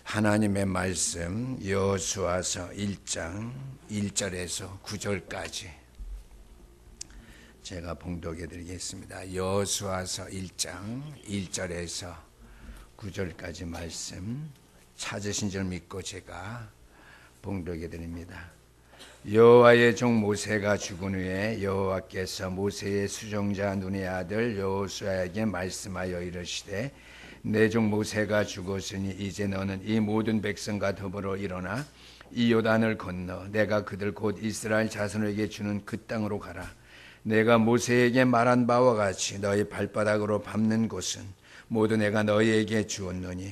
하나님의 말씀 여호수아서 1장 1절에서 9절까지 제가 봉독해 드리겠습니다. 여호수아서 1장 1절에서 9절까지 말씀 찾으신 줄 믿고 제가 봉독해 드립니다. 여호와의 종 모세가 죽은 후에 여호와께서 모세의 수종자 눈의 아들 여호수아에게 말씀하여 이르시되 내 종 모세가 죽었으니 이제 너는 이 모든 백성과 더불어 일어나 이 요단을 건너 내가 그들 곧 이스라엘 자손에게 주는 그 땅으로 가라. 내가 모세에게 말한 바와 같이 너희 발바닥으로 밟는 곳은 모두 내가 너희에게 주었노니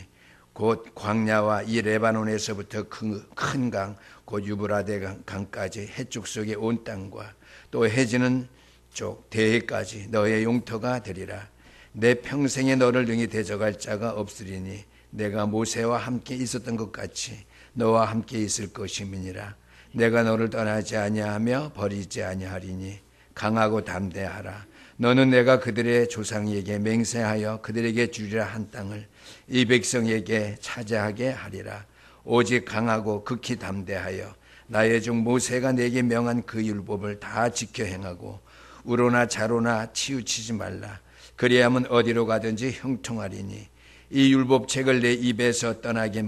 곧 광야와 이 레바논에서부터 큰 강 곧 유브라데 강까지 해쪽 속의 온 땅과 또 해지는 쪽 대해까지 너의 용터가 되리라. 내 평생에 너를 능히 대적할 자가 없으리니 내가 모세와 함께 있었던 것 같이 너와 함께 있을 것임이니라. 내가 너를 떠나지 아니하며 버리지 아니하리니 강하고 담대하라. 너는 내가 그들의 조상에게 맹세하여 그들에게 주리라 한 땅을 이 백성에게 차지하게 하리라. 오직 강하고 극히 담대하여 나의 종 모세가 내게 명한 그 율법을 다 지켜 행하고 우로나 자로나 치우치지 말라. 그리하면 어디로 가든지 형통하리니 이 율법책을 내 입에서 떠나지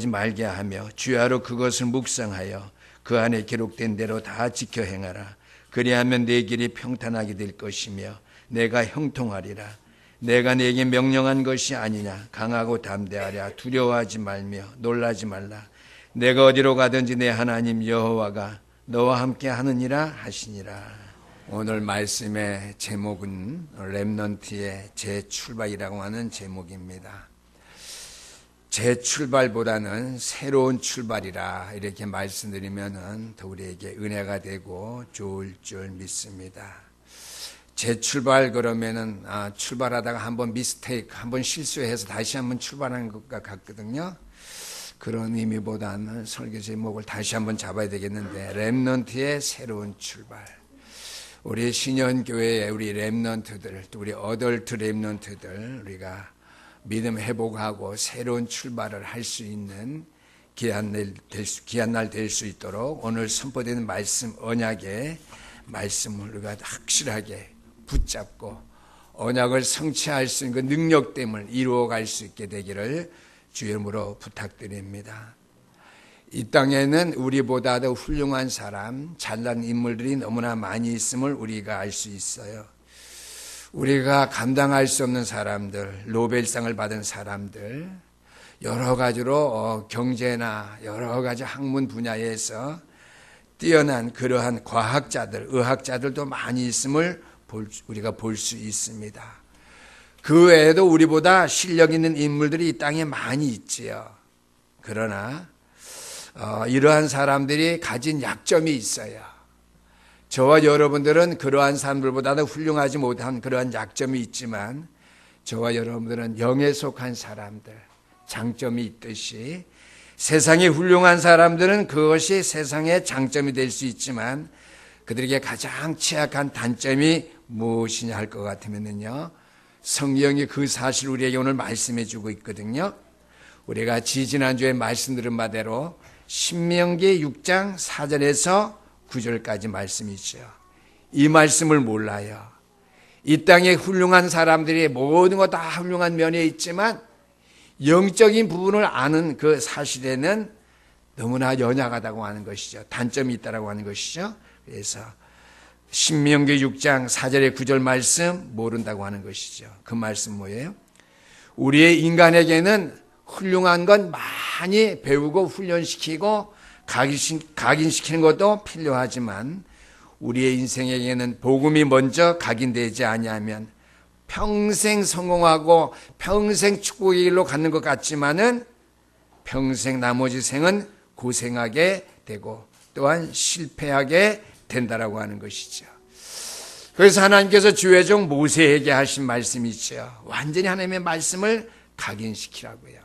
말게 하며 주야로 그것을 묵상하여 그 안에 기록된 대로 다 지켜 행하라. 그리하면 내 길이 평탄하게 될 것이며 내가 형통하리라. 내가 네게 명령한 것이 아니냐. 강하고 담대하랴. 두려워하지 말며 놀라지 말라. 내가 어디로 가든지 내 하나님 여호와가 너와 함께 하느니라 하시니라. 오늘 말씀의 제목은 렘넌트의 재출발이라고 하는 제목입니다. 재출발보다는 새로운 출발이라 이렇게 말씀드리면 더 우리에게 은혜가 되고 좋을 줄 믿습니다. 재출발 그러면은 출발하다가 한번 한번 실수해서 다시 한번 출발하는 것과 같거든요. 그런 의미보다는 설교 제목을 다시 한번 잡아야 되겠는데 렘넌트의 새로운 출발. 우리 신현교회의 우리 렘넌트들, 또 우리 어덜트 렘넌트들 우리가 믿음 회복하고 새로운 출발을 할 수 있는 귀한 날 될 수 있도록 오늘 선포되는 말씀 언약의 말씀을 우리가 확실하게 붙잡고 언약을 성취할 수 있는 그 능력됨을 이루어갈 수 있게 되기를 주의 이름으로 부탁드립니다. 이 땅에는 우리보다 더 훌륭한 사람, 잘난 인물들이 너무나 많이 있음을 우리가 알 수 있어요. 우리가 감당할 수 없는 사람들, 노벨상을 받은 사람들, 여러 가지로 경제나 여러 가지 학문 분야에서 뛰어난 그러한 과학자들, 의학자들도 많이 있음을 우리가 볼 수 있습니다. 그 외에도 우리보다 실력 있는 인물들이 이 땅에 많이 있지요. 그러나 이러한 사람들이 가진 약점이 있어요. 저와 여러분들은 그러한 사람들보다도 훌륭하지 못한 그러한 약점이 있지만 저와 여러분들은 영에 속한 사람들, 장점이 있듯이 세상에 훌륭한 사람들은 그것이 세상의 장점이 될 수 있지만 그들에게 가장 취약한 단점이 무엇이냐 할 것 같으면요, 성경이 그 사실을 우리에게 오늘 말씀해 주고 있거든요. 우리가 지지난주에 말씀드린 바대로 신명기 6장 4절에서 9절까지 말씀이죠. 이 말씀을 몰라요. 이 땅에 훌륭한 사람들이 모든 것 다 훌륭한 면에 있지만 영적인 부분을 아는 그 사실에는 너무나 연약하다고 하는 것이죠. 단점이 있다고 하는 것이죠. 그래서 신명기 6장 4절에 9절 말씀 모른다고 하는 것이죠. 그 말씀 뭐예요? 우리의 인간에게는 훌륭한 건 많이 배우고 훈련시키고 각인시키는 것도 필요하지만 우리의 인생에게는 복음이 먼저 각인되지 아니하면 평생 성공하고 평생 축복의 길로 가는 것 같지만은 평생 나머지 생은 고생하게 되고 또한 실패하게 된다라고 하는 것이죠. 그래서 하나님께서 주의 종 모세에게 하신 말씀이 있죠. 완전히 하나님의 말씀을 각인시키라고요.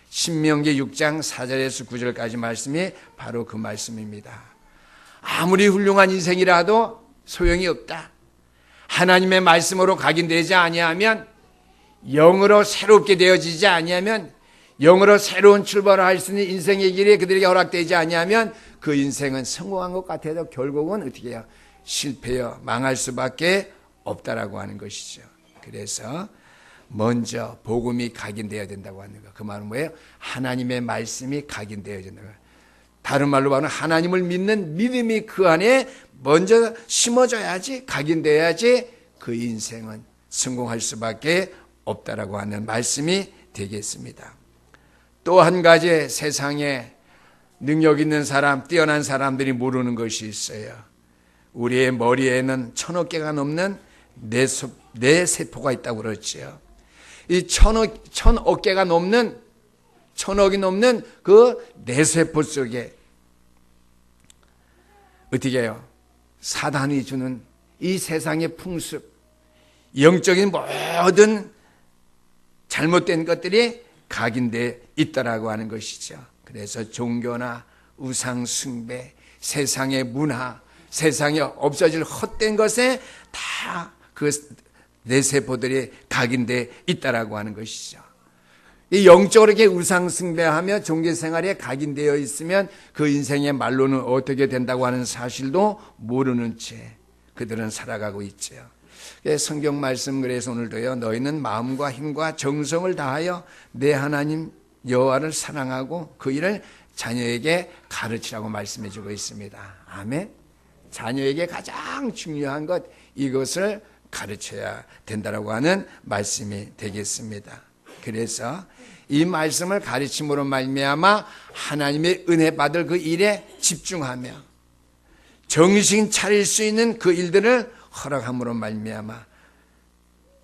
신명기 6장 4절에서 9절까지 말씀이 바로 그 말씀입니다. 아무리 훌륭한 인생이라도 소용이 없다. 하나님의 말씀으로 각인되지 아니하면, 영으로 새롭게 되어지지 아니하면 영으로 새로운 출발을 할 수 있는 인생의 길이 그들에게 허락되지 아니하면 그 인생은 성공한 것 같아도 결국은 어떻게 해요? 실패해요. 망할 수밖에 없다라고 하는 것이죠. 그래서 먼저 복음이 각인되어야 된다고 하는 거. 그 말은 뭐예요? 하나님의 말씀이 각인되어야 된다고. 다른 말로 말하면 하나님을 믿는 믿음이 그 안에 먼저 심어져야지, 각인되어야지 그 인생은 성공할 수밖에 없다라고 하는 말씀이 되겠습니다. 또 한 가지 세상에 능력 있는 사람, 뛰어난 사람들이 모르는 것이 있어요. 우리의 머리에는 1000억 개가 넘는 뇌세포가 있다고 그랬죠. 이 1000억 개가 넘는, 1000억이 넘는 그 뇌세포 속에 어떻게 해요? 사단이 주는 이 세상의 풍습, 영적인 모든 잘못된 것들이 각인되어 있다라고 하는 것이죠. 그래서 종교나 우상 숭배, 세상의 문화, 세상에 없어질 헛된 것에 다 그 뇌세포들이 각인되어 있다라고 하는 것이죠. 이 영적으로 이렇게 우상 숭배하며 종교 생활에 각인되어 있으면 그 인생의 말로는 어떻게 된다고 하는 사실도 모르는 채 그들은 살아가고 있죠. 성경 말씀 그래서 오늘도요. 너희는 마음과 힘과 정성을 다하여 내 하나님 여호와를 사랑하고 그 일을 자녀에게 가르치라고 말씀해 주고 있습니다. 아멘. 자녀에게 가장 중요한 것 이것을 가르쳐야 된다라고 하는 말씀이 되겠습니다. 그래서 이 말씀을 가르침으로 말미암아 하나님의 은혜 받을 그 일에 집중하며 정신 차릴 수 있는 그 일들을 허락함으로 말미암아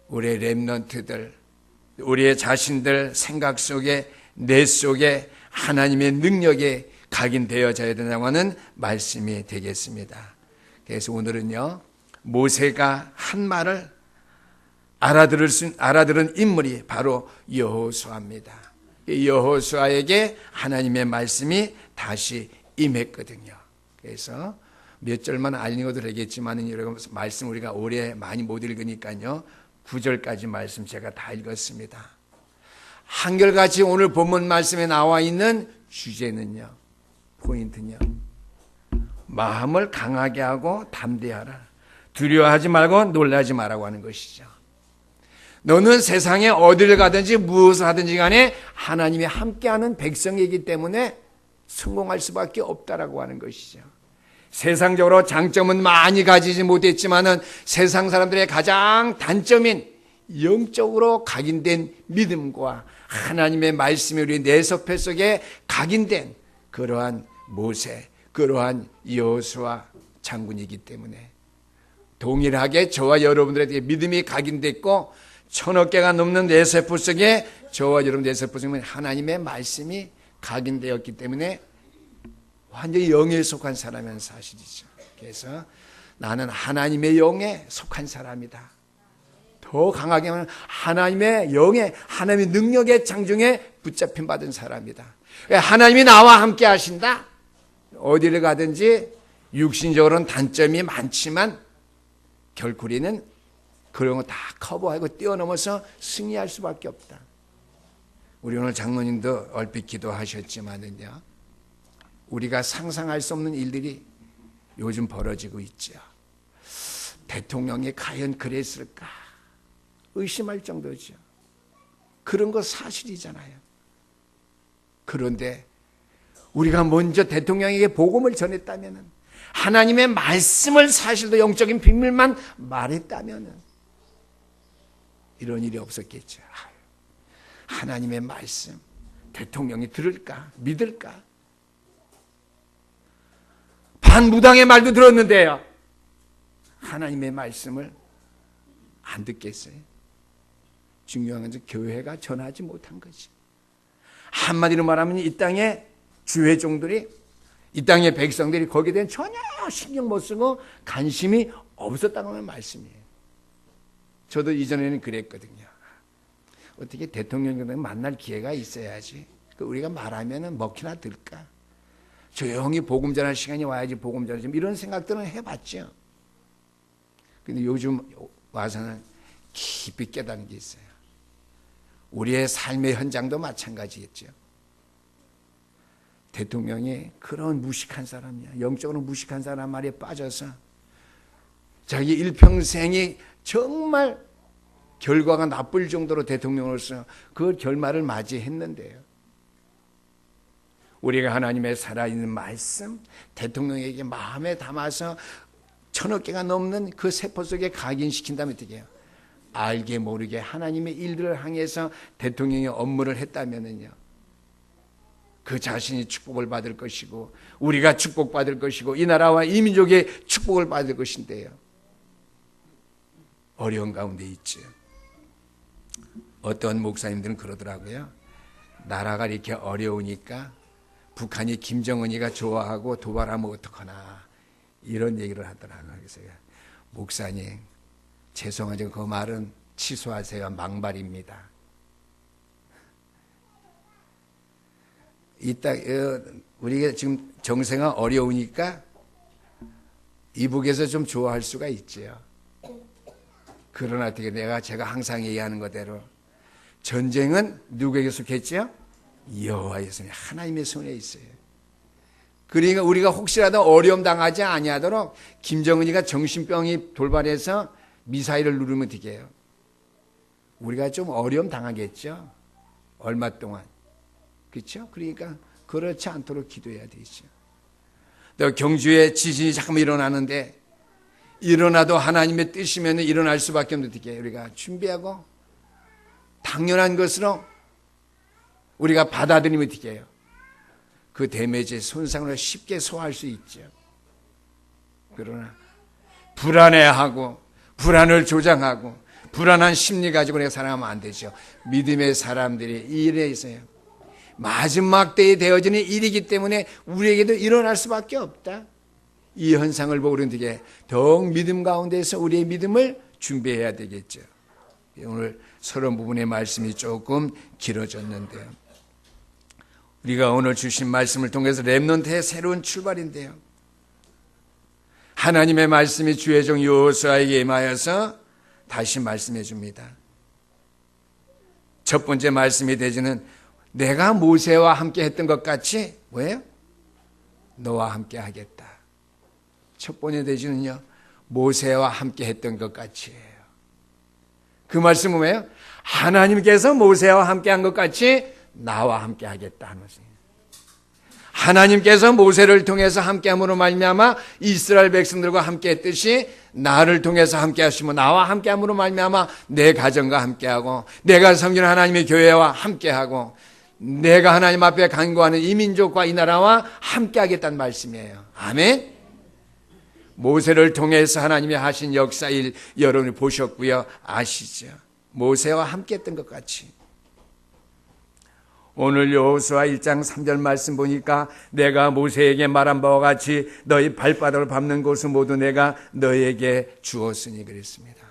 우리의 렘넌트들, 우리의 자신들 생각 속에 내 속에 하나님의 능력에 각인되어져야 된다고 하는 말씀이 되겠습니다. 그래서 오늘은요, 모세가 한 말을 알아들은 인물이 바로 여호수아입니다. 여호수아에게 하나님의 말씀이 다시 임했거든요. 그래서 몇 절만 알려도 되겠지만 여러분 말씀 우리가 오래 많이 못 읽으니까요. 9절까지 말씀 제가 다 읽었습니다. 한결같이 오늘 본문 말씀에 나와 있는 주제는요. 포인트는요. 마음을 강하게 하고 담대하라. 두려워하지 말고 놀라지 말라고 하는 것이죠. 너는 세상에 어디를 가든지 무엇을 하든지 간에 하나님이 함께하는 백성이기 때문에 성공할 수밖에 없다라고 하는 것이죠. 세상적으로 장점은 많이 가지지 못했지만은 세상 사람들의 가장 단점인 영적으로 각인된 믿음과 하나님의 말씀이 우리 내서패 속에 각인된 그러한 모세, 그러한 여호수아 장군이기 때문에 동일하게 저와 여러분들에게 믿음이 각인됐고 1000억 개가 넘는 뇌세포 속에 저와 여러분 뇌세포 속에 하나님의 말씀이 각인되었기 때문에 완전히 영에 속한 사람이라는 사실이죠. 그래서 나는 하나님의 영에 속한 사람이다. 더 강하게 말하면 하나님의 영에 하나님의 능력의 장중에 붙잡힌 받은 사람이다. 하나님이 나와 함께 하신다. 어디를 가든지 육신적으로는 단점이 많지만 결코 우리는 그런 거 다 커버하고 뛰어넘어서 승리할 수밖에 없다. 우리 오늘 장로님도 얼핏 기도하셨지만은요. 우리가 상상할 수 없는 일들이 요즘 벌어지고 있죠. 대통령이 과연 그랬을까? 의심할 정도죠. 그런 거 사실이잖아요. 그런데 우리가 먼저 대통령에게 복음을 전했다면 하나님의 말씀을 사실도 영적인 비밀만 말했다면 이런 일이 없었겠죠. 하나님의 말씀 대통령이 들을까? 믿을까? 반무당의 말도 들었는데요. 하나님의 말씀을 안 듣겠어요. 중요한 것은 교회가 전하지 못한 거지. 한마디로 말하면 이 땅의 주회종들이 이 땅의 백성들이 거기에 대한 전혀 신경 못 쓰고 관심이 없었다고 하는 말씀이에요. 저도 이전에는 그랬거든요. 어떻게 대통령을 만날 기회가 있어야지. 우리가 말하면 먹히나 들까? 조용히 복음 전할 시간이 와야지 복음 전하지. 이런 생각들은 해봤죠. 근데 요즘 와서는 깊이 깨닫는 게 있어요. 우리의 삶의 현장도 마찬가지겠죠. 대통령이 그런 무식한 사람이야. 영적으로 무식한 사람 말에 빠져서 자기 일평생이 정말 결과가 나쁠 정도로 대통령으로서 그 결말을 맞이했는데요. 우리가 하나님의 살아있는 말씀, 대통령에게 마음에 담아서 1000억 개가 넘는 그 세포 속에 각인시킨다면 어떻게 해요? 알게 모르게 하나님의 일들을 향해서 대통령이 업무를 했다면은요, 그 자신이 축복을 받을 것이고 우리가 축복받을 것이고 이 나라와 이 민족의 축복을 받을 것인데요, 어려운 가운데 있죠. 어떤 목사님들은 그러더라고요. 나라가 이렇게 어려우니까 북한이 김정은이가 좋아하고 도발하면 어떡하나 이런 얘기를 하더라고요. 그래서 목사님 죄송하지만 그 말은 취소하세요. 망발입니다. 이따 우리가 지금 정세가 어려우니까 이북에서 좀 좋아할 수가 있지요. 그러나 어떻게 제가 항상 얘기하는 것대로 전쟁은 누구에게 속했죠? 여호와의 손에, 하나님의 손에 있어요. 그러니까 우리가 혹시라도 어려움 당하지 아니하도록 김정은이가 정신병이 돌발해서 미사일을 누르면 어떻게 해요? 우리가 좀 어려움 당하겠죠. 얼마 동안. 그렇죠? 그러니까 그렇지 않도록 기도해야 되죠. 또 경주에 지진이 잠깐만 일어나는데 일어나도 하나님의 뜻이면 일어날 수밖에 없는데 어떻게 해요? 우리가 준비하고 당연한 것으로 우리가 받아들이면 어떻게 해요? 그 데미지, 손상을 쉽게 소화할 수 있죠. 그러나 불안해하고 불안을 조장하고 불안한 심리 가지고 내가 살아가면 안 되죠. 믿음의 사람들이 이 일에 있어요. 마지막 때에 되어지는 일이기 때문에 우리에게도 일어날 수밖에 없다. 이 현상을 보고 우리는 되게 더욱 믿음 가운데서 우리의 믿음을 준비해야 되겠죠. 오늘 서론 부분의 말씀이 조금 길어졌는데요. 우리가 오늘 주신 말씀을 통해서 렘넌트의 새로운 출발인데요. 하나님의 말씀이 주의 종 여호수아에게 임하여서 다시 말씀해 줍니다. 첫 번째 말씀이 되지는 내가 모세와 함께 했던 것 같이 뭐예요? 너와 함께 하겠다. 첫 번째 되지는요, 모세와 함께 했던 것 같이예요. 그 말씀은 뭐예요? 하나님께서 모세와 함께 한 것 같이 나와 함께 하겠다 하는 것이에요. 하나님께서 모세를 통해서 함께함으로 말미암아 이스라엘 백성들과 함께했듯이 나를 통해서 함께하시고 나와 함께함으로 말미암아 내 가정과 함께하고 내가 섬기는 하나님의 교회와 함께하고 내가 하나님 앞에 간구하는 이 민족과 이 나라와 함께하겠다는 말씀이에요. 아멘. 모세를 통해서 하나님이 하신 역사일 여러분이 보셨고요, 아시죠? 모세와 함께했던 것 같이 오늘 여호수아 1장 3절 말씀 보니까 내가 모세에게 말한 바와 같이 너희 발바닥을 밟는 곳을 모두 내가 너희에게 주었으니 그랬습니다.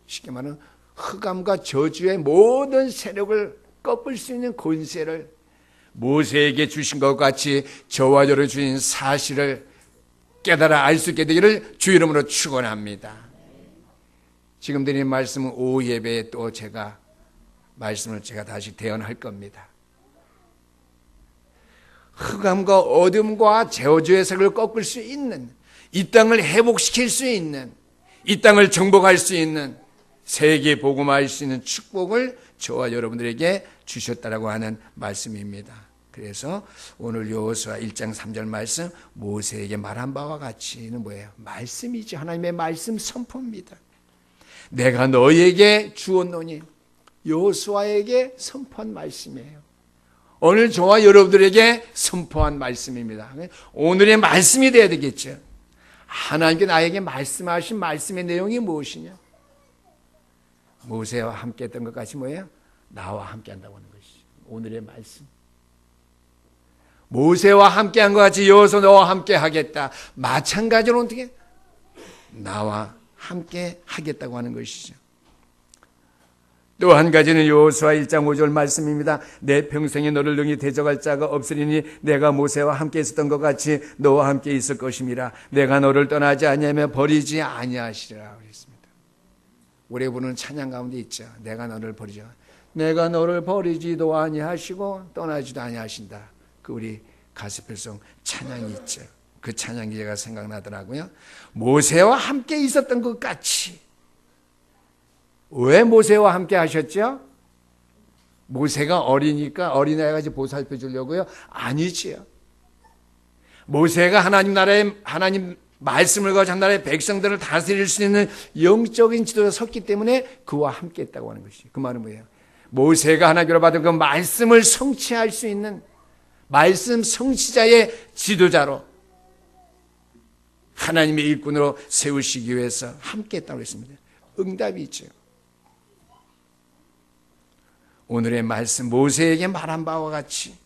쉽게 말하면 흑암과 저주의 모든 세력을 꺾을 수 있는 권세를 모세에게 주신 것 같이 저와 여러분 주신 사실을 깨달아 알 수 있게 되기를 주 이름으로 축원합니다. 지금 드린 말씀은 오후 예배에 또 말씀을 제가 다시 대언할 겁니다. 흑암과 어둠과 저주의 세력을 꺾을 수 있는, 이 땅을 회복시킬 수 있는, 이 땅을 정복할 수 있는, 세계 복음화할 수 있는 축복을 저와 여러분들에게 주셨다라고 하는 말씀입니다. 그래서 오늘 여호수아 1장 3절 말씀, 모세에게 말한 바와 같이는 뭐예요? 말씀이지. 하나님의 말씀 선포입니다. 내가 너희에게 주었노니, 여호수아에게 선포한 말씀이에요. 오늘 저와 여러분들에게 선포한 말씀입니다. 오늘의 말씀이 되어야 되겠죠. 하나님께 나에게 말씀하신 말씀의 내용이 무엇이냐? 모세와 함께 했던 것 같이 뭐예요? 나와 함께 한다고 하는 것이죠. 오늘의 말씀. 모세와 함께 한 것 같이 여호수아 너와 함께 하겠다. 마찬가지로 어떻게? 나와 함께 하겠다고 하는 것이죠. 또 한 가지는 여호수아 1장 5절 말씀입니다. 내 평생에 너를 능히 대적할 자가 없으리니 내가 모세와 함께 있었던 것 같이 너와 함께 있을 것임이라. 내가 너를 떠나지 아니하며 버리지 아니하시리라 그랬습니다. 우리 부르는 찬양 가운데 있죠. 내가 너를 버리지 내가 너를 버리지도 아니하시고 떠나지도 아니하신다. 그 우리 가스펠송 찬양이 있죠. 그 찬양이 제가 생각나더라고요. 모세와 함께 있었던 것 같이. 왜 모세와 함께 하셨죠? 모세가 어리니까 어린아이 같이 보살펴 주려고요? 아니지요. 모세가 하나님 나라의 하나님 말씀을 가지고 한 나라의 백성들을 다스릴 수 있는 영적인 지도자 섰기 때문에 그와 함께 했다고 하는 것이죠. 그 말은 뭐예요? 모세가 하나님으로 받은 그 말씀을 성취할 수 있는 말씀 성취자의 지도자로 하나님의 일꾼으로 세우시기 위해서 함께 했다고 했습니다. 응답이 있죠. 오늘의 말씀 모세에게 말한 바와 같이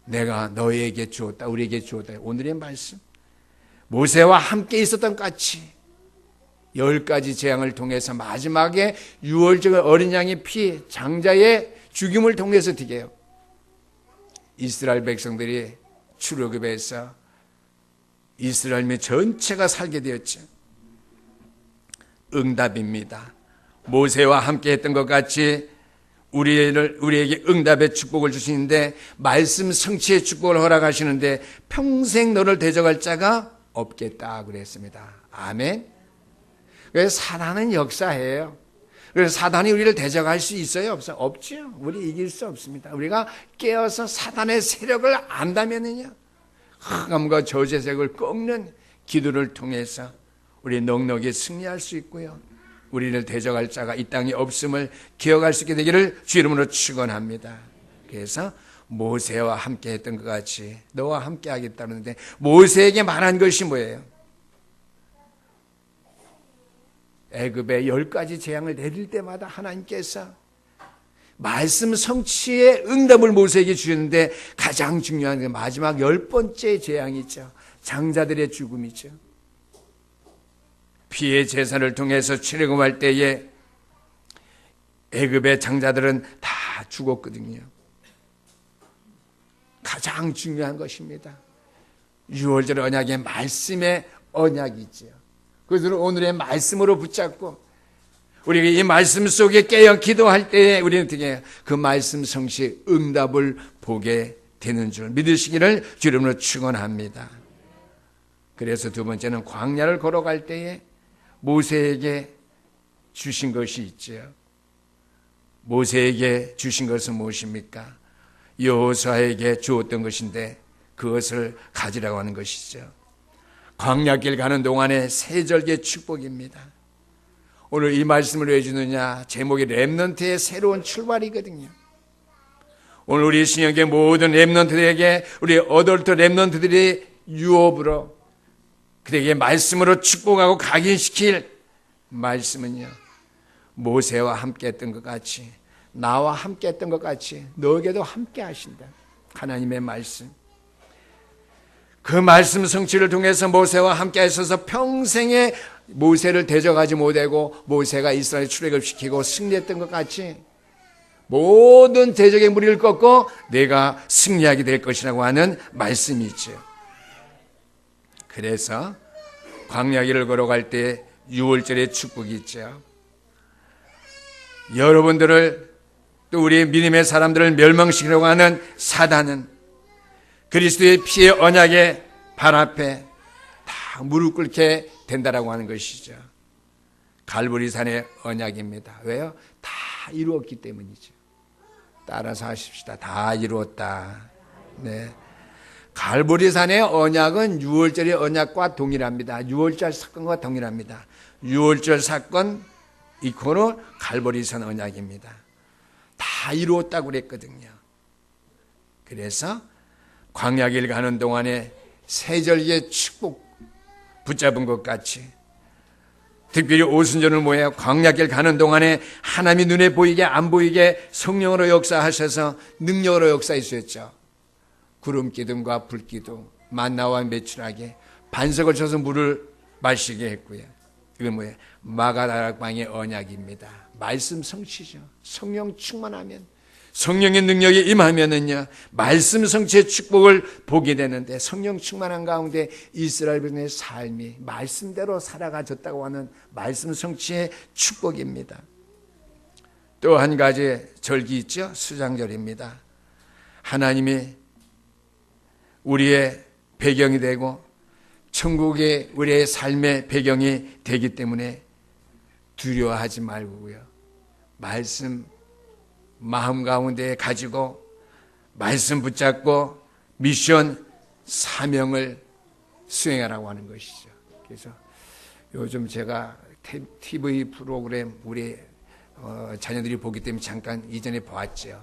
내가 너희에게 주었다, 우리에게 주었다. 오늘의 말씀 모세와 함께 있었던 것 같이 10가지 재앙을 통해서 마지막에 유월절 어린 양의 피, 장자의 죽임을 통해서 되게요. 이스라엘 백성들이 출애굽에서 이스라엘의 전체가 살게 되었죠. 응답입니다. 모세와 함께 했던 것 같이 우리에게 응답의 축복을 주시는데 말씀 성취의 축복을 허락하시는데 평생 너를 대적할 자가 없겠다 그랬습니다. 아멘. 그래서 사단은 역사해요. 그래서 사단이 우리를 대적할 수 있어요? 없어요? 없죠. 우리 이길 수 없습니다. 우리가 깨어서 사단의 세력을 안다면은요, 흑암과 저주색을 꺾는 기도를 통해서 우리 넉넉히 승리할 수 있고요. 우리를 대적할 자가 이 땅에 없음을 기억할 수 있게 되기를 주 이름으로 축원합니다. 그래서 모세와 함께 했던 것 같이 너와 함께 하겠다는데 모세에게 말한 것이 뭐예요? 애굽에 10가지 재앙을 내릴 때마다 하나님께서 말씀 성취의 응답을 모세에게 주셨는데 가장 중요한 게 마지막 10번째 재앙이죠. 장자들의 죽음이죠. 피의 제사를 통해서 출애굽할 때에 애굽의 장자들은 다 죽었거든요. 가장 중요한 것입니다. 유월절 언약의 말씀의 언약이죠. 그것을 오늘의 말씀으로 붙잡고 우리가 이 말씀 속에 깨어 기도할 때에 우리는 어떻게 그 말씀 성취의 응답을 보게 되는 줄 믿으시기를 주 이름으로 축원합니다. 그래서 두 번째는 광야를 걸어갈 때에 모세에게 주신 것이 있죠. 모세에게 주신 것은 무엇입니까? 여호수아에게 주었던 것인데 그것을 가지라고 하는 것이죠. 광야길 가는 동안의 세절기의 축복입니다. 오늘 이 말씀을 왜 주느냐? 제목이 렘넌트의 새로운 출발이거든요. 오늘 우리 신약의 모든 렘넌트들에게 우리 어덜트 렘넌트들이 유업으로 그에게 말씀으로 축복하고 각인시킬 말씀은요, 모세와 함께 했던 것 같이 나와 함께 했던 것 같이 너에게도 함께 하신다. 하나님의 말씀. 그 말씀 성취를 통해서 모세와 함께 하셔서 평생에 모세를 대적하지 못하고 모세가 이스라엘 출애굽시키고 승리했던 것 같이 모든 대적의 무리를 꺾고 내가 승리하게 될 것이라고 하는 말씀이 있죠. 그래서 광야길을 걸어갈 때 유월절의 축복이 있죠. 여러분들을 또 우리 믿음의 사람들을 멸망시키려고 하는 사단은 그리스도의 피의 언약의 발 앞에 다 무릎 꿇게 된다라고 하는 것이죠. 갈보리산의 언약입니다. 왜요? 다 이루었기 때문이죠. 따라서 하십시다. 다 이루었다. 네. 갈보리산의 언약은 유월절의 언약과 동일합니다. 유월절 사건과 동일합니다. 유월절 사건 이코노 갈보리산 언약입니다. 다 이루었다고 그랬거든요. 그래서 광야길 가는 동안에 세절기의 축복 붙잡은 것 같이 특별히 오순절을 모여 광야길 가는 동안에 하나님이 눈에 보이게 안 보이게 성령으로 역사하셔서 능력으로 역사하셨죠. 구름 기둥과 불 기둥, 만나와 매출하게 반석을 쳐서 물을 마시게 했고요. 이건 뭐예요? 마가다락방의 언약입니다. 말씀 성취죠. 성령 충만하면 성령의 능력이 임하면은요, 말씀 성취의 축복을 보게 되는데 성령 충만한 가운데 이스라엘 백성의 삶이 말씀대로 살아가졌다고 하는 말씀 성취의 축복입니다. 또 한 가지 절기 있죠. 수장절입니다. 하나님이 우리의 배경이 되고 천국이 우리의 삶의 배경이 되기 때문에 두려워하지 말고요. 말씀 마음 가운데 가지고 말씀 붙잡고 미션 사명을 수행하라고 하는 것이죠. 그래서 요즘 제가 TV 프로그램 우리 자녀들이 보기 때문에 잠깐 이전에 보았죠.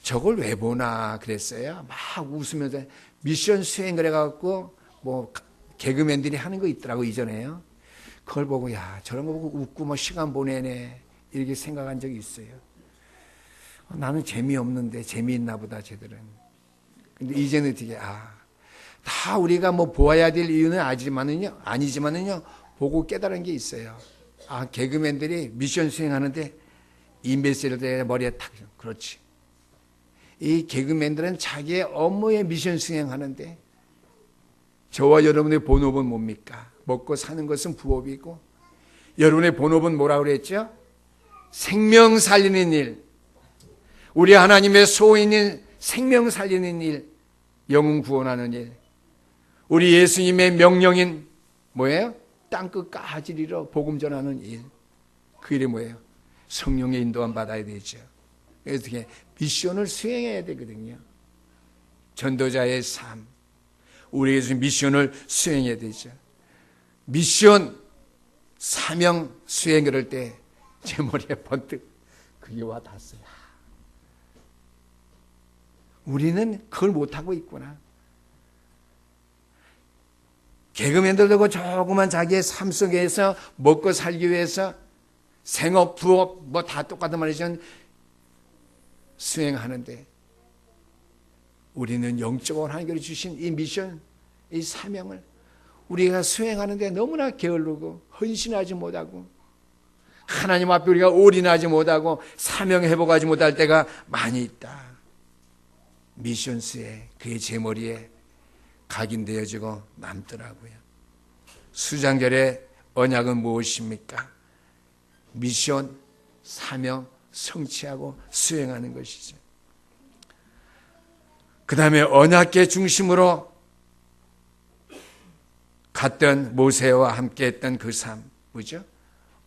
저걸 왜 보나 그랬어요. 막 웃으면서 미션 수행 그래갖고 뭐 개그맨들이 하는 거 있더라고 이전에요. 그걸 보고 야 저런 거 보고 웃고 뭐 시간 보내네 이렇게 생각한 적이 있어요. 나는 재미없는데 재미있나 보다 쟤들은. 근데 이제는 어떻게 다 우리가 뭐 보아야 될 이유는 아니지만은요 보고 깨달은 게 있어요. 개그맨들이 미션 수행하는데 이 메시지를 머리에 탁. 그렇지. 이 개그맨들은 자기의 업무에 미션 수행하는데 저와 여러분의 본업은 뭡니까? 먹고 사는 것은 부업이고 여러분의 본업은 뭐라고 그랬죠? 생명 살리는 일. 우리 하나님의 소원인 생명 살리는 일, 영혼 구원하는 일. 우리 예수님의 명령인 뭐예요? 땅끝까지 이르러 복음 전하는 일. 그 일이 뭐예요? 성령의 인도함 받아야 되죠. 그래서 어떻게 미션을 수행해야 되거든요. 전도자의 삶. 우리 예수님 미션을 수행해야 되죠. 미션 사명 수행 그럴 때 제 머리에 번뜩 그게 와 닿았어요. 우리는 그걸 못하고 있구나. 개그맨들도 조그만 자기의 삶 속에서 먹고 살기 위해서 생업, 부업 뭐 다 똑같은 말이지만 수행하는데 우리는 영적으로 하나님께서 주신 이 미션, 이 사명을 우리가 수행하는데 너무나 게을르고 헌신하지 못하고 하나님 앞에 우리가 올인하지 못하고 사명 회복하지 못할 때가 많이 있다. 미션 수행, 그의 제 머리에 각인되어지고 남더라고요. 수장절의 언약은 무엇입니까? 미션, 사명, 성취하고 수행하는 것이죠. 그 다음에 언약궤 중심으로 갔던 모세와 함께 했던 그 삶, 뭐죠?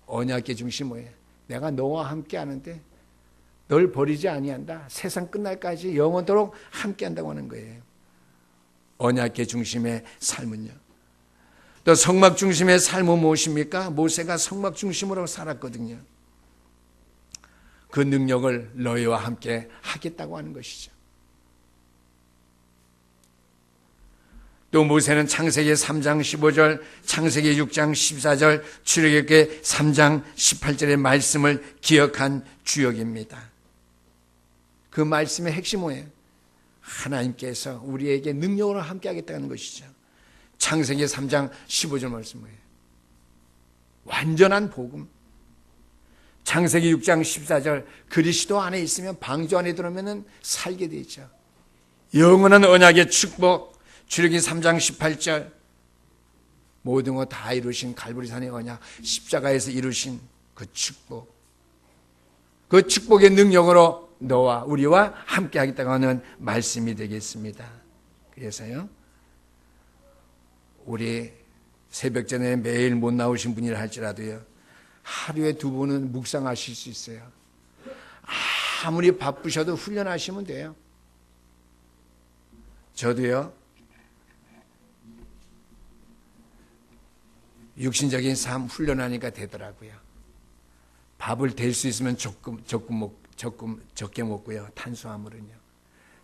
언약궤 중심 뭐예요? 내가 너와 함께 하는데 널 버리지 아니한다. 세상 끝날까지 영원토록 함께 한다고 하는 거예요. 언약궤 중심의 삶은요. 또 성막 중심의 삶은 무엇입니까? 모세가 성막 중심으로 살았거든요. 그 능력을 너희와 함께 하겠다고 하는 것이죠. 또 모세는 창세기 3장 15절, 창세기 6장 14절, 출애굽기 3장 18절의 말씀을 기억한 주역입니다. 그 말씀의 핵심이 뭐예요? 하나님께서 우리에게 능력으로 함께 하겠다는 것이죠. 창세기 3장 15절 말씀 뭐예요? 완전한 복음. 창세기 6장 14절 그리스도 안에 있으면 방주 안에 들어오면 살게 되죠. 영원한 언약의 축복. 출애굽기 3장 18절 모든 것 다 이루신 갈보리산의 언약 십자가에서 이루신 그 축복. 그 축복의 능력으로 너와 우리와 함께 하겠다고 하는 말씀이 되겠습니다. 그래서요 우리 새벽전에 매일 못 나오신 분이라 할지라도요 하루에 2번은 묵상하실 수 있어요. 아무리 바쁘셔도 훈련하시면 돼요. 저도요 육신적인 삶 훈련하니까 되더라고요. 밥을 댈 수 있으면 적게 먹고요. 탄수화물은요.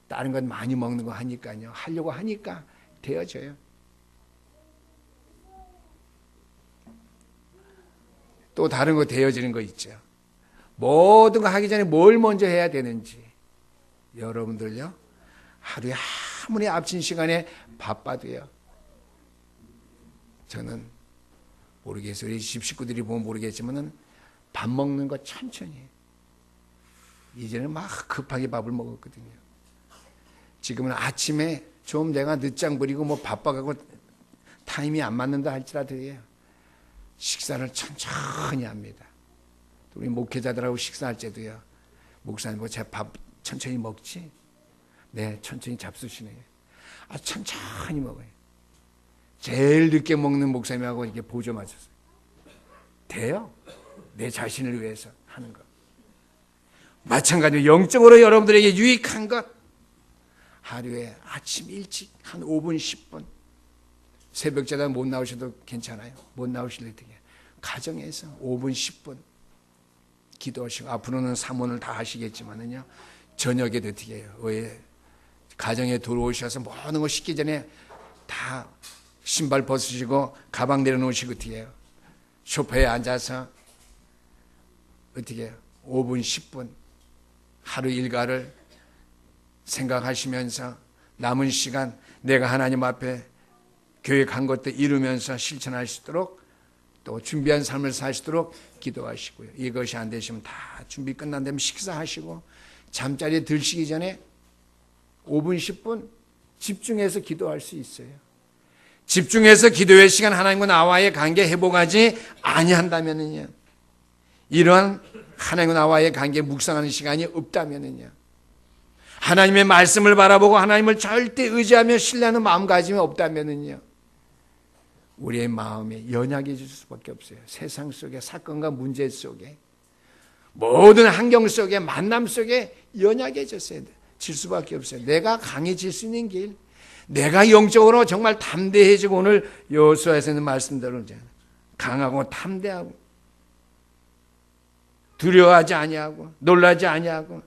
다른 건 많이 먹는 거 하니까요. 하려고 하니까 되어져요. 또 다른 거 되어지는 거 있죠. 모든 거 하기 전에 뭘 먼저 해야 되는지. 여러분들요. 하루에 아무리 앞진 시간에 바빠도요. 저는 모르겠어요. 우리 집 식구들이 보면 모르겠지만은 밥 먹는 거 천천히. 이제는 막 급하게 밥을 먹었거든요. 지금은 아침에 좀 내가 늦장 부리고 뭐 바빠가고 타임이 안 맞는다 할지라도요. 식사를 천천히 합니다. 우리 목회자들하고 식사할 때도요. 목사님 뭐 제 밥 천천히 먹지? 네, 천천히 잡수시네. 천천히 먹어요. 제일 늦게 먹는 목사님하고 이렇게 보조 맞췄어요. 돼요? 내 자신을 위해서 하는 것. 마찬가지로 영적으로 여러분들에게 유익한 것. 하루에 아침 일찍 한 5분, 10분. 새벽 제단 못 나오셔도 괜찮아요. 못 나오실 때 가정에서 5분, 10분 기도하시고, 앞으로는 사모를 다 하시겠지만은요, 저녁에도 어떻게 해요? 왜 가정에 들어오셔서 모든 거 씻기 전에 다 신발 벗으시고 가방 내려놓으시고 어떻게 해요? 소파에 앉아서 어떻게 해요? 5분, 10분 하루 일과를 생각하시면서 남은 시간 내가 하나님 앞에 계획한 것도 이루면서 실천할 수 있도록 또 준비한 삶을 사시도록 기도하시고요. 이것이 안 되시면 다 준비 끝난 다음에 식사하시고 잠자리에 들시기 전에 5분, 10분 집중해서 기도할 수 있어요. 집중해서 기도의 시간 하나님과 나와의 관계 회복하지 아니한다면은요, 이러한 하나님과 나와의 관계 묵상하는 시간이 없다면은요, 하나님의 말씀을 바라보고 하나님을 절대 의지하며 신뢰하는 마음가짐이 없다면은요, 우리의 마음이 연약해질 수밖에 없어요. 세상 속에 사건과 문제 속에 모든 환경 속에 만남 속에 연약해졌어요. 질 수밖에 없어요. 내가 강해질 수 있는 길, 내가 영적으로 정말 담대해지고, 오늘 여호수아에서 있는 말씀대로 강하고 담대하고 두려워하지 아니하고 놀라지 아니하고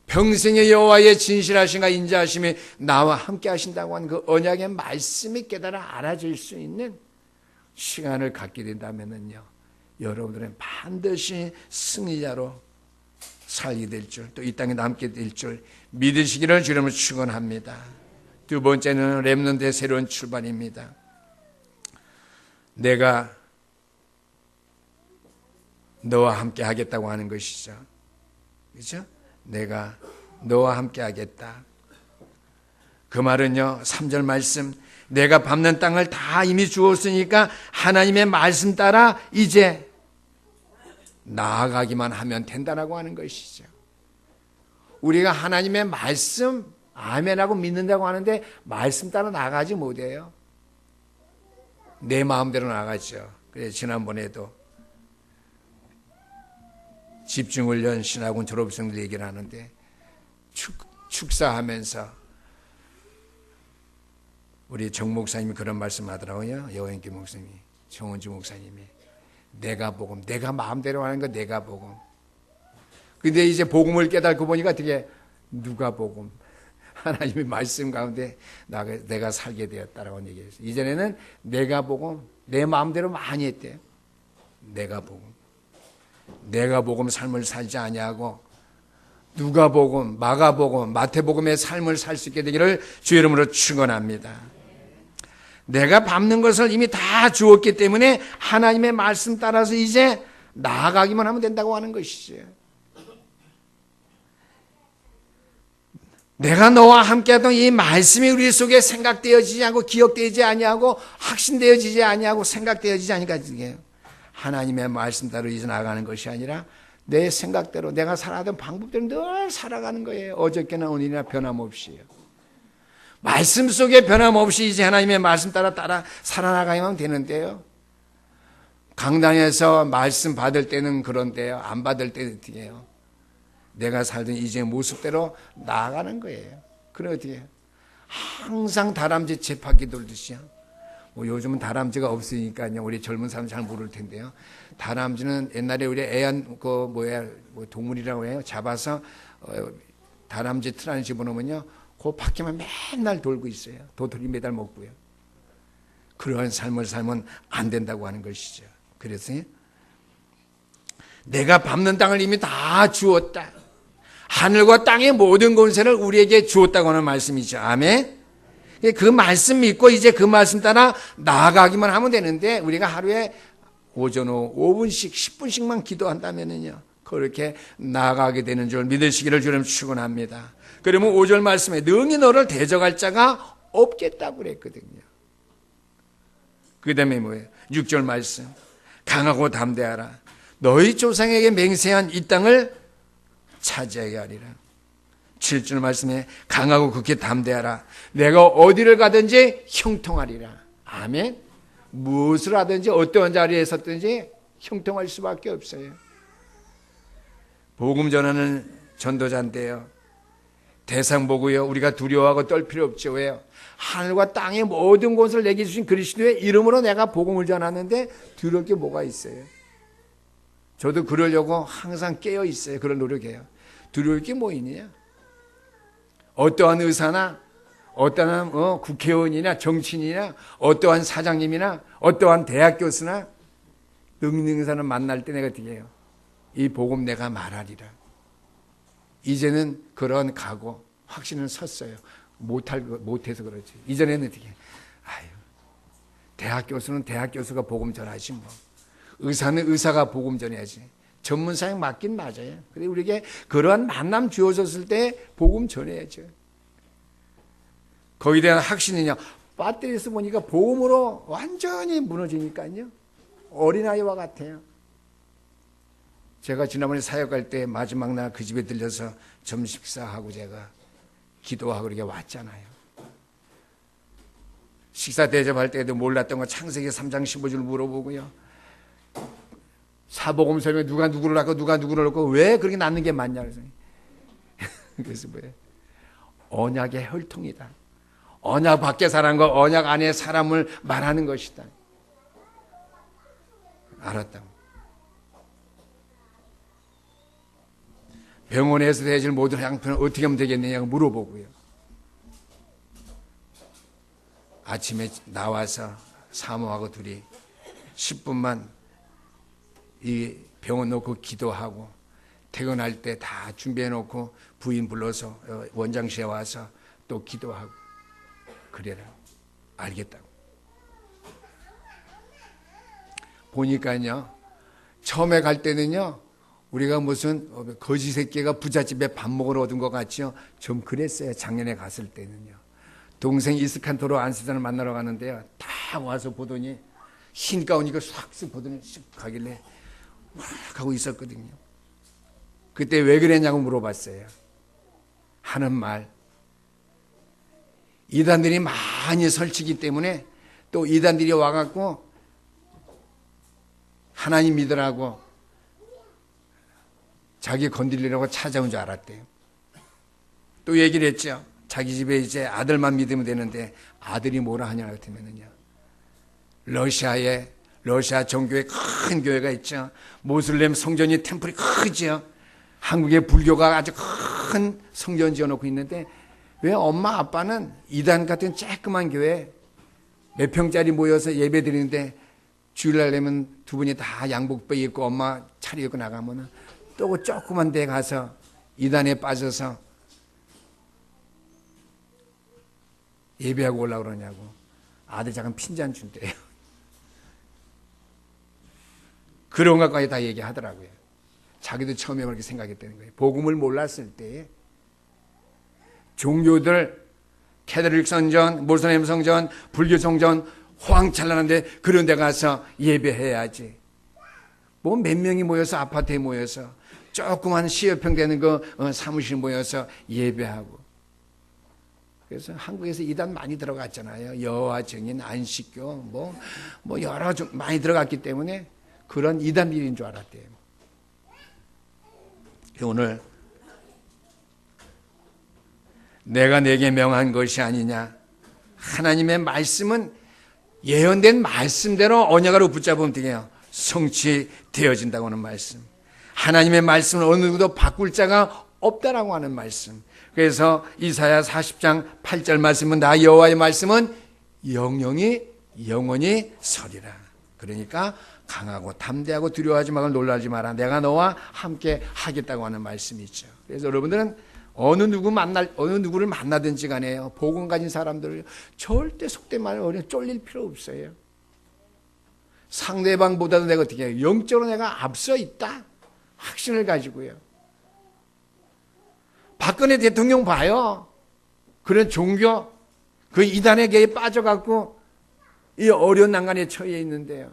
평생의 여호와의 진실하심과 인자하심이 나와 함께 하신다고 하는 그 언약의 말씀이 깨달아 알아질 수 있는 시간을 갖게 된다면요, 여러분들은 반드시 승리자로 살게 될 줄, 또 이 땅에 남게 될 줄 믿으시기를 주님을 축원합니다. 두 번째는 렘넌트의 새로운 출발입니다. 내가 너와 함께 하겠다고 하는 것이죠. 그렇죠? 내가 너와 함께 하겠다. 그 말은요, 3절 말씀, 내가 밟는 땅을 다 이미 주었으니까 하나님의 말씀 따라 이제 나아가기만 하면 된다라고 하는 것이죠. 우리가 하나님의 말씀 아멘하고 믿는다고 하는데 말씀 따라 나가지 못해요. 내 마음대로 나가죠. 그래서 지난번에도 집중훈련 신학원 졸업생들 얘기를 하는데 축사하면서 우리 정 목사님이 그런 말씀하더라고요. 여행기 목사님이, 정원주 목사님이, 내가 복음, 내가 마음대로 하는 거 내가 복음. 근데 이제 복음을 깨닫고 보니까 어떻게, 누가 복음, 하나님의 말씀 가운데 내가 살게 되었다라고 얘기했어요. 이전에는 내가 복음, 내 마음대로 많이 했대요. 내가 복음 삶을 살지 아니하고 누가복음, 마가복음, 마태복음의 삶을 살 수 있게 되기를 주 이름으로 축원합니다. 내가 밟는 것을 이미 다 주었기 때문에 하나님의 말씀 따라서 이제 나아가기만 하면 된다고 하는 것이죠. 내가 너와 함께하던 이 말씀이 우리 속에 생각되어지지 않고 기억되지 아니하고 확신되어지지 아니하고 생각되어지지 않으니까 하나님의 말씀 따라 이제 나아가는 것이 아니라 내 생각대로 내가 살아가던 방법대로 늘 살아가는 거예요. 어저께나 오늘이나 변함없이요. 말씀 속에 변함없이 이제 하나님의 말씀 따라 살아나가야만 되는데요. 강당에서 말씀 받을 때는 그런데요, 안 받을 때는 어떻게 해요? 내가 살던 이제 모습대로 나아가는 거예요. 그래 어떻게 해요? 항상 다람쥐 쳇바퀴 돌듯이요. 뭐 요즘은 다람쥐가 없으니까요, 우리 젊은 사람 잘 모를 텐데요. 다람쥐는 옛날에 우리 애완 뭐 동물이라고 해요. 잡아서 다람쥐 틀 안에 집어넣으면요, 그 바퀴만 맨날 돌고 있어요. 도토리 매달 먹고요. 그러한 삶을 살면 안 된다고 하는 것이죠. 그래서 내가 밟는 땅을 이미 다 주었다. 하늘과 땅의 모든 권세를 우리에게 주었다고 하는 말씀이죠. 아멘. 그 말씀 믿고 이제 그 말씀 따라 나아가기만 하면 되는데, 우리가 하루에 오전 오후 5분씩 10분씩만 기도한다면요, 그렇게 나아가게 되는 줄 믿으시기를 주님 축원합니다. 그러면 5절 말씀에 능히 너를 대적할 자가 없겠다고 그랬거든요. 그 다음에 뭐예요? 6절 말씀, 강하고 담대하라. 너희 조상에게 맹세한 이 땅을 차지하게 하리라. 7절 말씀에 강하고 극히 담대하라. 내가 어디를 가든지 형통하리라. 아멘. 무엇을 하든지 어떠한 자리에 섰든지 형통할 수밖에 없어요. 복음 전하는 전도자인데요, 대상 보고요 우리가 두려워하고 떨 필요 없죠. 왜요? 하늘과 땅의 모든 곳을 내게 주신 그리스도의 이름으로 내가 복음을 전하는데 두려울 게 뭐가 있어요? 저도 그러려고 항상 깨어 있어요. 그런 노력해요. 두려울 게 뭐 있느냐? 어떠한 의사나 어떠한 국회의원이나 정치인이나 어떠한 사장님이나 어떠한 대학 교수나 능력있는 사람 만날 때 내가 어떻게 해요? 이 복음 내가 말하리라. 이제는 그런 각오, 확신은 섰어요. 못해서 그렇지. 이전에는 어떻게 해? 아유, 대학 교수는 대학 교수가 복음 전하지 뭐. 의사는 의사가 복음 전해야지. 전문사역 맞긴 맞아요. 근데 우리에게 그러한 만남 주어졌을 때 복음 전해야죠. 거기에 대한 확신이냐? 배터리에서 보니까 복음으로 완전히 무너지니까요. 어린아이와 같아요. 제가 지난번에 사역할 때 마지막 날 그 집에 들려서 점심 식사하고 제가 기도하고 이렇게 왔잖아요. 식사 대접할 때도 몰랐던 거 창세기 3장 15절 물어보고요. 사복음 설명에 누가 누구를 낳고 누가 누구를 낳고 왜 그렇게 낳는 게 맞냐 그래서 그래서 뭐예요? 언약의 혈통이다. 언약 밖에 사는 거 언약 안에 사람을 말하는 것이다. 알았다고. 병원에서 대해줄 모든 양편을 어떻게 하면 되겠느냐고 물어보고요. 아침에 나와서 사모하고 둘이 10분만 이 병원 놓고 기도하고 퇴근할 때 다 준비해놓고 부인 불러서 원장실에 와서 또 기도하고 그래라. 알겠다고. 보니까요. 처음에 갈 때는요. 우리가 무슨 거지 새끼가 부잣집에 밥 먹으러 얻은 것 같죠. 좀 그랬어요. 작년에 갔을 때는요. 동생 이스칸토로 안세산을 만나러 가는데요. 딱 와서 보더니 흰 가운 입고 싹 보더니 쓱 가길래 막 하고 있었거든요. 그때 왜 그랬냐고 물어봤어요. 하는 말. 이단들이 많이 설치기 때문에 또 이단들이 와갖고 하나님 믿으라고 자기 건드리려고 찾아온 줄 알았대요. 또 얘기를 했죠. 자기 집에 이제 아들만 믿으면 되는데 아들이 뭐라 하냐 같으면은요. 러시아 정교회 큰 교회가 있죠. 모슬렘 성전이 템플이 크죠. 한국의 불교가 아주 큰 성전 지어놓고 있는데 왜 엄마 아빠는 이단 같은 쬐끄만 교회 몇 평짜리 모여서 예배 드리는데 주일날 되면 두 분이 다 양복배 입고 엄마 차려입고 나가면은 또 그 조그만 데 가서 이단에 빠져서 예배하고 올라오고 그러냐고. 아들 작은 핀잔 준대요. 그런 것까지 다 얘기하더라고요. 자기도 처음에 그렇게 생각했다는 거예요. 복음을 몰랐을 때 종교들 캐톨릭 성전, 모슬렘 성전, 불교 성전 호황찬란한데 그런 데 가서 예배해야지. 뭐 몇 명이 모여서 아파트에 모여서 조그만 시여평 되는 거 사무실 모여서 예배하고. 그래서 한국에서 이단 많이 들어갔잖아요. 여호와 증인, 안식교 뭐 여러 좀 많이 들어갔기 때문에 그런 이단들인 줄 알았대요. 오늘 내가 내게 명한 것이 아니냐. 하나님의 말씀은 예언된 말씀대로 언약으로 붙잡으면 되게요. 성취되어진다고 하는 말씀. 하나님의 말씀은 어느 누구도 바꿀 자가 없다라고 하는 말씀. 그래서 이사야 40장 8절 말씀은 나 여호와의 말씀은 영원히 서리라. 그러니까 강하고 담대하고 두려워하지 말고 놀라지 마라. 내가 너와 함께 하겠다고 하는 말씀이 있죠. 그래서 여러분들은 어느 누구를 만나든지 간에요. 복음 가진 사람들을 절대 속된 말을 쫄릴 필요 없어요. 상대방보다도 내가 어떻게 해요? 영적으로 내가 앞서 있다. 확신을 가지고요. 박근혜 대통령 봐요. 그런 종교, 그 이단에게 빠져갖고 이 어려운 난간에 처해 있는데요.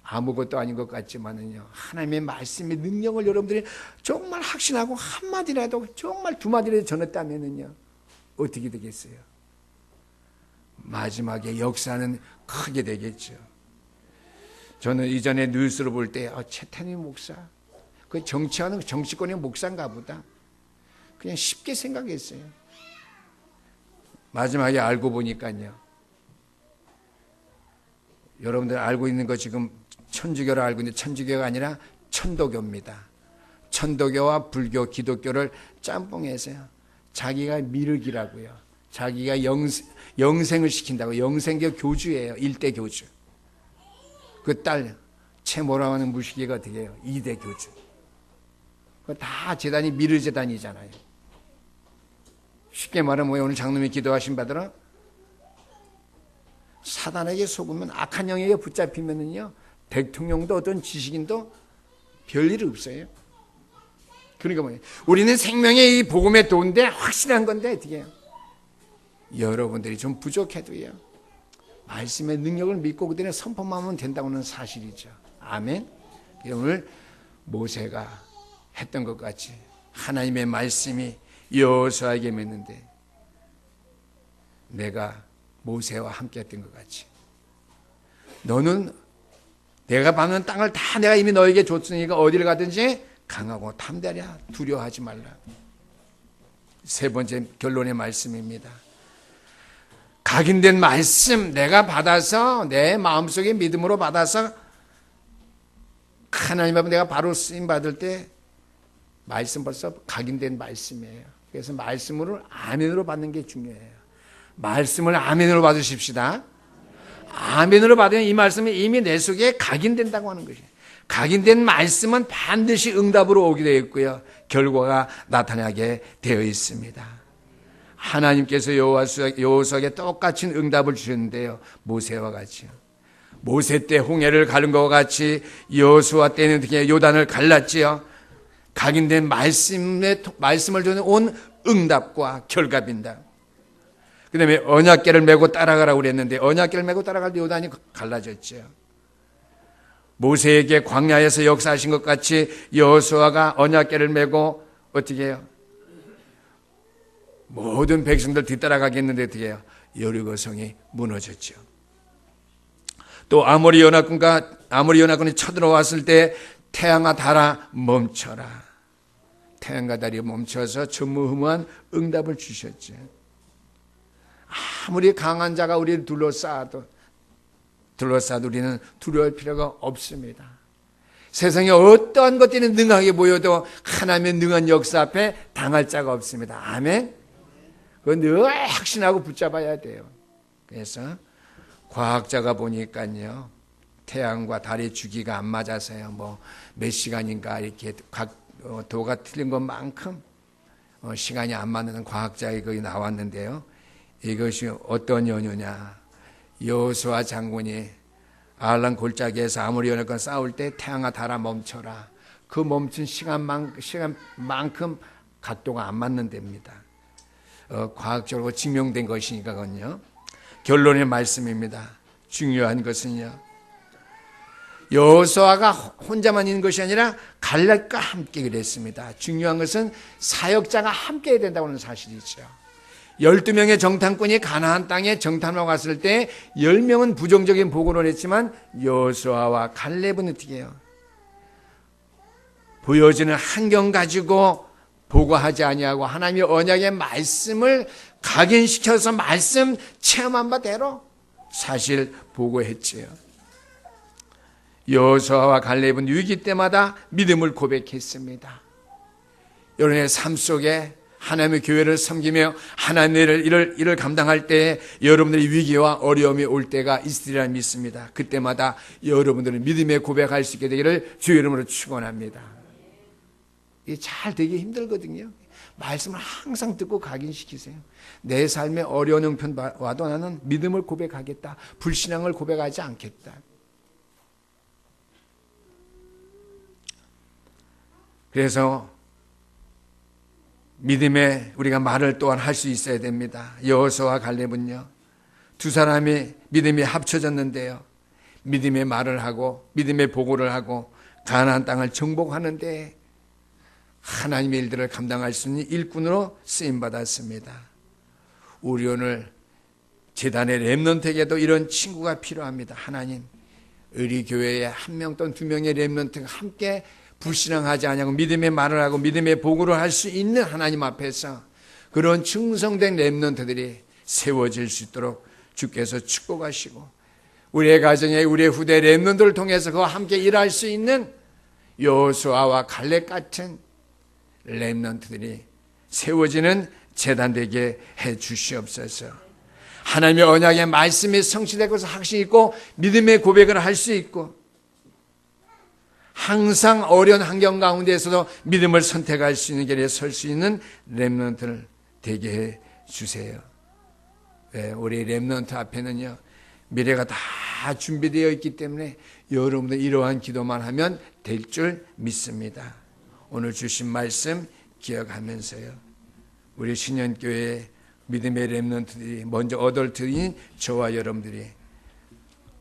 아무것도 아닌 것 같지만은요, 하나님의 말씀의 능력을 여러분들이 정말 확신하고 한마디라도, 정말 두 마디라도 전했다면은요, 어떻게 되겠어요? 마지막에 역사는 크게 되겠죠. 저는 이전에 뉴스를 볼 때 최태희 목사, 그 정치하는 정치권의 목사인가 보다, 그냥 쉽게 생각했어요. 마지막에 알고 보니까요, 여러분들 알고 있는 거 지금 천주교를 알고 있는데, 천주교가 아니라 천도교입니다. 천도교와 불교, 기독교를 짬뽕해서요, 자기가 미륵이라고요, 자기가 영생을 시킨다고, 영생교 교주예요. 일대 교주. 그 딸 최모라고 하는 무식이가 어떻게 해요? 2대 교주. 다 재단이 미르 재단이잖아요. 쉽게 말하면 오늘 장로님이 기도하신 바대로 사단에게 속으면, 악한 영에게 붙잡히면은요, 대통령도 어떤 지식인도 별일 없어요. 그러니까 뭐예요? 우리는 생명의 이 복음의 도인데, 확실한 건데 어떻게 해요? 여러분들이 좀 부족해도요, 말씀의 능력을 믿고 그대로 선포만 하면 된다고는 사실이죠. 아멘. 오늘 모세가 했던 것 같이 하나님의 말씀이 여호수아에게 맺는데, 내가 모세와 함께 했던 것 같이, 너는 내가 받는 땅을 다 내가 이미 너에게 줬으니까 어디를 가든지 강하고 탐대하라, 두려워하지 말라. 세 번째 결론의 말씀입니다. 각인된 말씀, 내가 받아서 내 마음속에 믿음으로 받아서 하나님 앞에 내가 바로 쓰임 받을 때, 말씀 벌써 각인된 말씀이에요. 그래서 말씀으로 아멘으로 받는 게 중요해요. 말씀을 아멘으로 받으십시다. 아멘으로 받으면 이 말씀이 이미 내 속에 각인된다고 하는 것이에요. 각인된 말씀은 반드시 응답으로 오게 되어 있고요, 결과가 나타나게 되어 있습니다. 하나님께서 여호수아에게 똑같이 응답을 주셨는데요, 모세와 같이요. 모세 때 홍해를 가른 것과 같이 여호수아 때는 어떻게 요단을 갈랐지요. 각인된 말씀을 주는 온 응답과 결과입니다. 그 다음에 언약궤를 메고 따라가라고 그랬는데, 언약궤를 메고 따라갈 때 요단이 갈라졌죠. 모세에게 광야에서 역사하신 것 같이 여호수아가 언약궤를 메고 어떻게 해요? 모든 백성들 뒤따라가겠는데 어떻게 해요? 여리고성이 무너졌죠. 또 아모리 연합군이 쳐들어왔을 때 태양아 달아 멈춰라. 태양과 달이 멈춰서 전무후무한 응답을 주셨죠. 아무리 강한 자가 우리를 둘러싸도 우리는 두려울 필요가 없습니다. 세상에 어떠한 것들이 능하게 보여도 하나님의 능한 역사 앞에 당할 자가 없습니다. 아멘. 그건 늘 확신하고 붙잡아야 돼요. 그래서 과학자가 보니까요, 태양과 달의 주기가 안 맞아서요, 뭐 몇 시간인가 이렇게 각 도가 틀린 것만큼 시간이 안 맞는 과학자의 거기 나왔는데요, 이것이 어떤 연유냐? 여호수아 장군이 알란 골짜기에서 아모리 연합군과 싸울 때 태양아 달아 멈춰라. 그 멈춘 시간만큼 각도가 안 맞는 데입니다. 과학적으로 증명된 것이니까 그건요. 결론의 말씀입니다. 중요한 것은요, 여호수아가 혼자만 있는 것이 아니라 갈렙과 함께 그랬습니다. 중요한 것은 사역자가 함께 해야 된다고 하는 사실이죠. 12명의 정탐꾼이 가나안 땅에 정탐하러 갔을 때 10명은 부정적인 보고를 했지만 여호수아와 갈렙은 어떻게 해요? 보여지는 환경 가지고 보고하지 아니하고 하나님의 언약의 말씀을 각인시켜서 말씀 체험한 바대로 사실 보고했지요. 여호수아와 갈렙은 위기 때마다 믿음을 고백했습니다. 여러분의 삶 속에 하나님의 교회를 섬기며 하나님의 일을 감당할 때에 여러분들의 위기와 어려움이 올 때가 있으리라 믿습니다. 그때마다 여러분들은 믿음의 고백할 수 있게 되기를 주의 이름으로 축원합니다. 이게 잘 되기 힘들거든요. 말씀을 항상 듣고 각인시키세요. 내 삶에 어려운 형편 와도 나는 믿음을 고백하겠다. 불신앙을 고백하지 않겠다. 그래서 믿음에 우리가 말을 또한 할 수 있어야 됩니다. 여호수아와 갈렙은요, 두 사람이 믿음이 합쳐졌는데요, 믿음의 말을 하고 믿음의 보고를 하고 가나안 땅을 정복하는데 하나님의 일들을 감당할 수 있는 일꾼으로 쓰임받았습니다. 우리 오늘 재단의 렘넌트에게도 이런 친구가 필요합니다. 하나님, 우리 교회에 한 명 또는 두 명의 렘넌트가 함께 불신앙하지 않냐고 믿음의 말을 하고 믿음의 보고를 할 수 있는 하나님 앞에서 그런 충성된 렘넌트들이 세워질 수 있도록 주께서 축복하시고 우리의 가정에 우리의 후대 렘넌트를 통해서 그와 함께 일할 수 있는 여호수아와 갈렙 같은 렘넌트들이 세워지는 재단 되게 해 주시옵소서. 하나님의 언약의 말씀이 성취되고서 확신이 있고 믿음의 고백을 할 수 있고 항상 어려운 환경 가운데에서도 믿음을 선택할 수 있는 길에 설 수 있는 렘넌트를 되게 해 주세요. 우리 렘넌트 앞에는요 미래가 다 준비되어 있기 때문에 여러분들 이러한 기도만 하면 될 줄 믿습니다. 오늘 주신 말씀 기억하면서요 우리 신년교회 믿음의 렘넌트들이 먼저 어덜트인 저와 여러분들이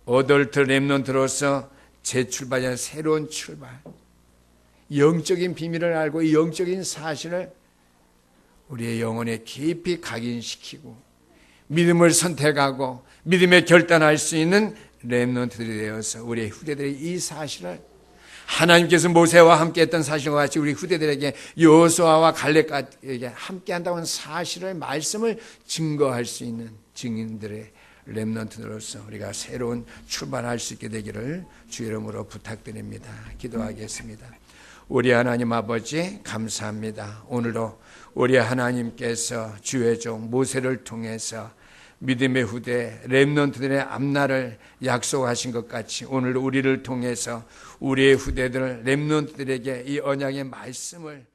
어덜트 렘넌트로서 재출발이라는 새로운 출발, 영적인 비밀을 알고 이 영적인 사실을 우리의 영혼에 깊이 각인시키고 믿음을 선택하고 믿음에 결단할 수 있는 렘넌트들이 되어서 우리의 후대들이 이 사실을 하나님께서 모세와 함께 했던 사실과 같이 우리 후대들에게 여호수아와 갈렙에게 함께 한다는 사실을 말씀을 증거할 수 있는 증인들의 렘넌트로서 우리가 새로운 출발할 수 있게 되기를 주 이름으로 부탁드립니다. 기도하겠습니다. 우리 하나님 아버지 감사합니다. 오늘도 우리 하나님께서 주의 종 모세를 통해서 믿음의 후대 렘넌트들의 앞날을 약속하신 것 같이 오늘 우리를 통해서 우리의 후대들 렘넌트들에게 이 언약의 말씀을